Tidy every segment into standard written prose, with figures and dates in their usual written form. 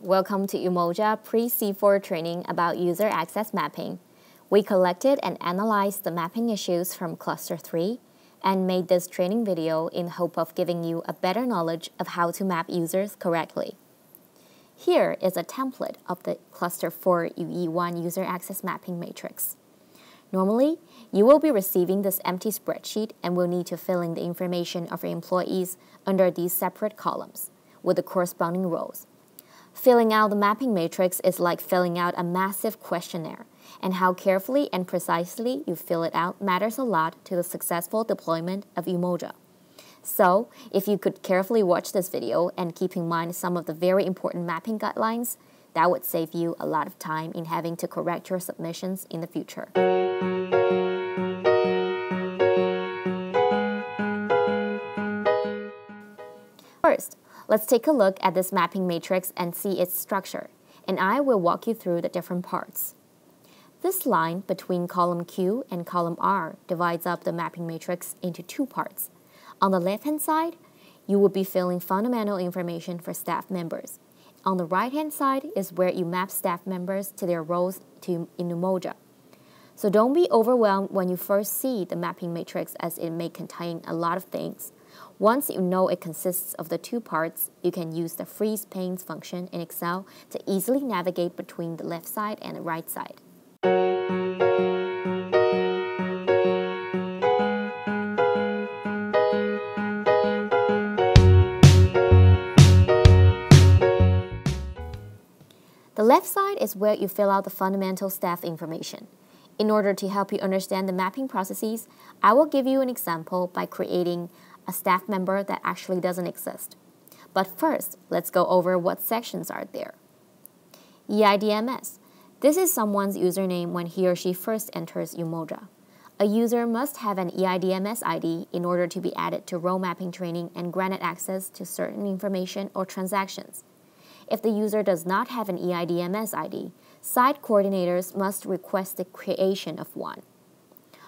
welcome to Umoja Pre-C4 training about user access mapping. We collected and analyzed the mapping issues from Cluster 3 and made this training video in hope of giving you a better knowledge of how to map users correctly. Here is a template of the Cluster 4 UE1 user access mapping matrix. Normally, you will be receiving this empty spreadsheet and will need to fill in the information of your employees under these separate columns with the corresponding rows. Filling out the mapping matrix is like filling out a massive questionnaire, and how carefully and precisely you fill it out matters a lot to the successful deployment of Umoja. So, if you could carefully watch this video and keep in mind some of the very important mapping guidelines, that would save you a lot of time in having to correct your submissions in the future. First, let's take a look at this mapping matrix and see its structure, and I will walk you through the different parts. This line between column Q and column R divides up the mapping matrix into two parts. On the left-hand side, you will be filling fundamental information for staff members. On the right-hand side is where you map staff members to their roles in Umoja. So don't be overwhelmed when you first see the mapping matrix, as it may contain a lot of things. Once you know it consists of the two parts, you can use the freeze panes function in Excel to easily navigate between the left side and the right side. The left side is where you fill out the fundamental staff information. In order to help you understand the mapping processes, I will give you an example by creating a staff member that actually doesn't exist. But first, let's go over what sections are there. EIDMS. This is someone's username when he or she first enters Umoja. A user must have an EIDMS ID in order to be added to role mapping training and granted access to certain information or transactions. If the user does not have an EIDMS ID, site coordinators must request the creation of one.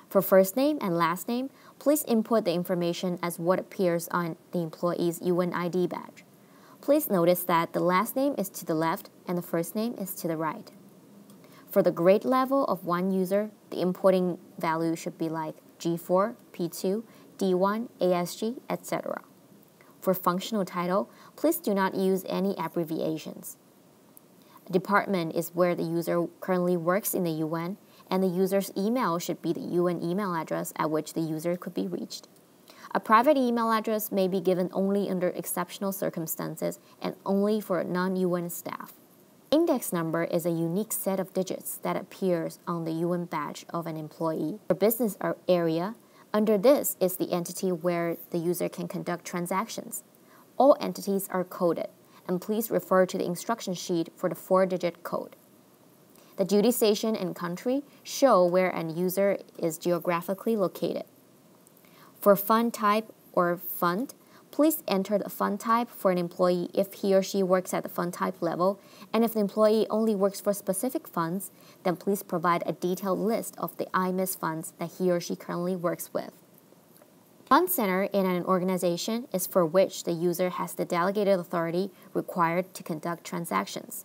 For first name and last name, please input the information as what appears on the employee's UNID badge. Please notice that the last name is to the left and the first name is to the right. For the grade level of one user, the importing value should be like G4, P2, D1, ASG, etc. For functional title, please do not use any abbreviations. Department is where the user currently works in the UN, and the user's email should be the UN email address at which the user could be reached. A private email address may be given only under exceptional circumstances and only for non-UN staff. Index number is a unique set of digits that appears on the UN badge of an employee. For business area, under this is the entity where the user can conduct transactions. All entities are coded, and please refer to the instruction sheet for the 4-digit code. The duty station and country show where an user is geographically located. For fund type or fund, please enter the fund type for an employee if he or she works at the fund type level, and if the employee only works for specific funds, then please provide a detailed list of the IMIS funds that he or she currently works with. Fund center in an organization is for which the user has the delegated authority required to conduct transactions.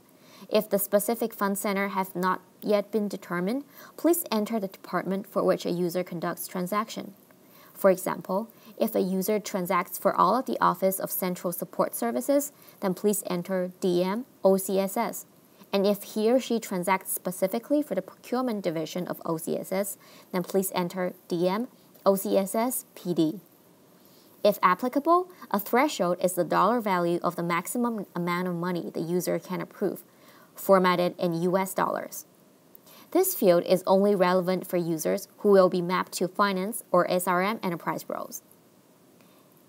If the specific fund center has not yet been determined, please enter the department for which a user conducts transaction. For example, if a user transacts for all of the Office of Central Support Services, then please enter DM OCSS. And if he or she transacts specifically for the Procurement Division of OCSS, then please enter DM OCSS PD. If applicable, a threshold is the dollar value of the maximum amount of money the user can approve, formatted in US dollars. This field is only relevant for users who will be mapped to finance or SRM enterprise roles.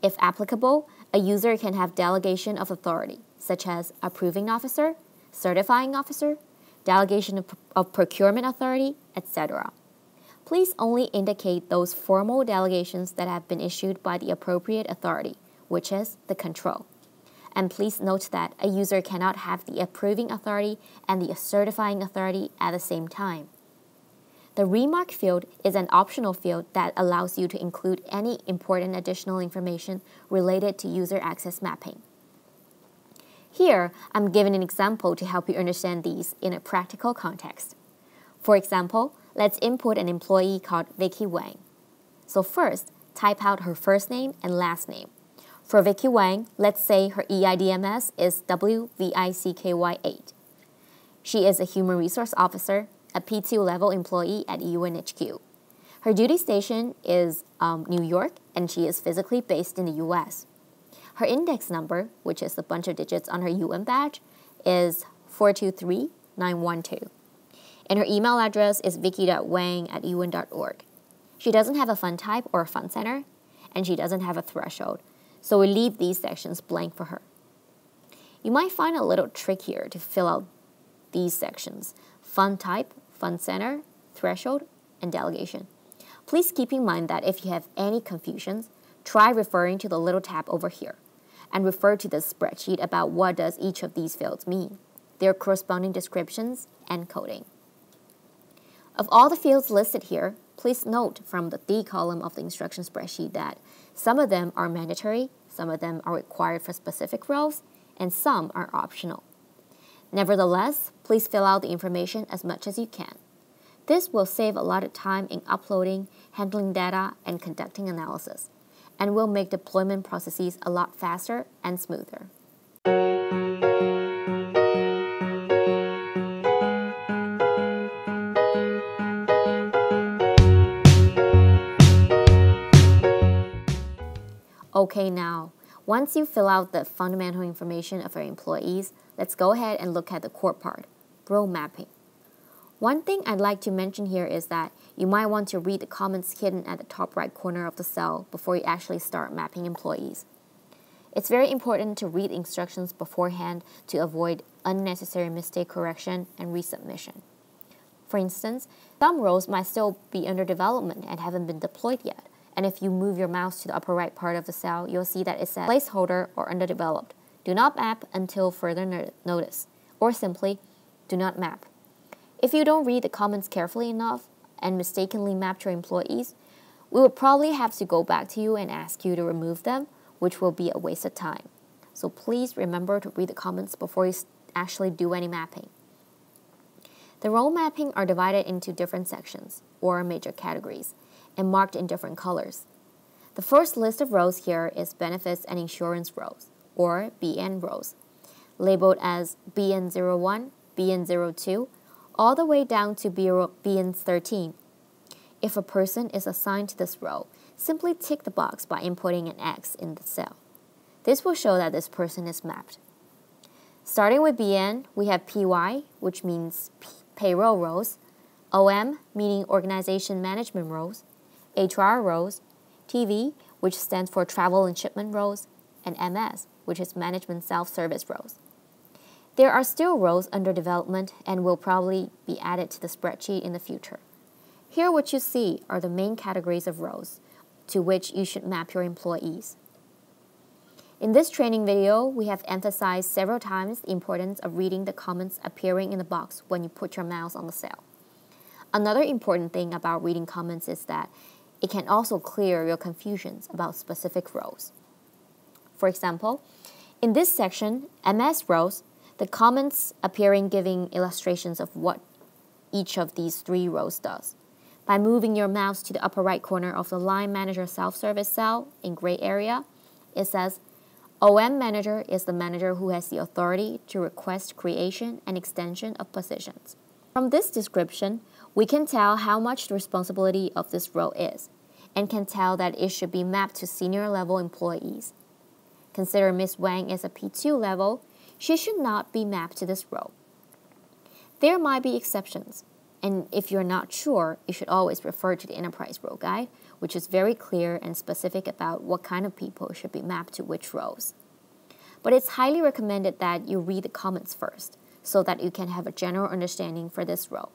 If applicable, a user can have delegation of authority, such as approving officer, certifying officer, delegation of procurement authority, etc. Please only indicate those formal delegations that have been issued by the appropriate authority, which is the control. And please note that a user cannot have the approving authority and the certifying authority at the same time. The remark field is an optional field that allows you to include any important additional information related to user access mapping. Here, I'm giving an example to help you understand these in a practical context. For example, let's input an employee called Vicky Wang. So first, type out her first name and last name. For Vicky Wang, let's say her EIDMS is WVICKY8. She is a Human Resource Officer, a P2 level employee at UNHQ. Her duty station is New York, and she is physically based in the US. Her index number, which is a bunch of digits on her UN badge, is 423912. And her email address is vicky.wang@un.org. She doesn't have a fund type or a fund center, and she doesn't have a threshold, so we leave these sections blank for her. You might find a little trick here to fill out these sections: fund type, fund center, threshold, and delegation. Please keep in mind that if you have any confusions, try referring to the little tab over here and refer to the spreadsheet about what does each of these fields mean, their corresponding descriptions, and coding. Of all the fields listed here, please note from the D column of the instruction spreadsheet that some of them are mandatory, some of them are required for specific roles, and some are optional. Nevertheless, please fill out the information as much as you can. This will save a lot of time in uploading, handling data, and conducting analysis, and will make deployment processes a lot faster and smoother. Okay, now, once you fill out the fundamental information of your employees, let's go ahead and look at the core part, role mapping. One thing I'd like to mention here is that you might want to read the comments hidden at the top right corner of the cell before you actually start mapping employees. It's very important to read instructions beforehand to avoid unnecessary mistake correction and resubmission. For instance, some roles might still be under development and haven't been deployed yet, and if you move your mouse to the upper right part of the cell, you'll see that it says placeholder or underdeveloped. Do not map until further notice, or simply, do not map. If you don't read the comments carefully enough and mistakenly mapped your employees, we will probably have to go back to you and ask you to remove them, which will be a waste of time. So please remember to read the comments before you actually do any mapping. The role mapping are divided into different sections, or major categories, and marked in different colors. The first list of roles here is benefits and insurance roles, or BN roles, labeled as BN01, BN02, all the way down to BN13. If a person is assigned to this role, simply tick the box by inputting an X in the cell. This will show that this person is mapped. Starting with BN, we have PY, which means payroll roles, OM, meaning organization management roles, HR roles, TV, which stands for travel and shipment roles, and MS, which is management self-service roles. There are still roles under development and will probably be added to the spreadsheet in the future. Here what you see are the main categories of roles to which you should map your employees. In this training video, we have emphasized several times the importance of reading the comments appearing in the box when you put your mouse on the cell. Another important thing about reading comments is that it can also clear your confusions about specific roles. For example, in this section, MS roles, the comments appearing giving illustrations of what each of these three roles does. By moving your mouse to the upper right corner of the Line Manager Self-Service cell in gray area, it says, OM Manager is the manager who has the authority to request creation and extension of positions. From this description, we can tell how much the responsibility of this role is, and can tell that it should be mapped to senior level employees. Consider Ms. Wang as a P2 level, she should not be mapped to this role. There might be exceptions, and if you're not sure, you should always refer to the Enterprise Role Guide, which is very clear and specific about what kind of people should be mapped to which roles. But it's highly recommended that you read the comments first, so that you can have a general understanding for this role.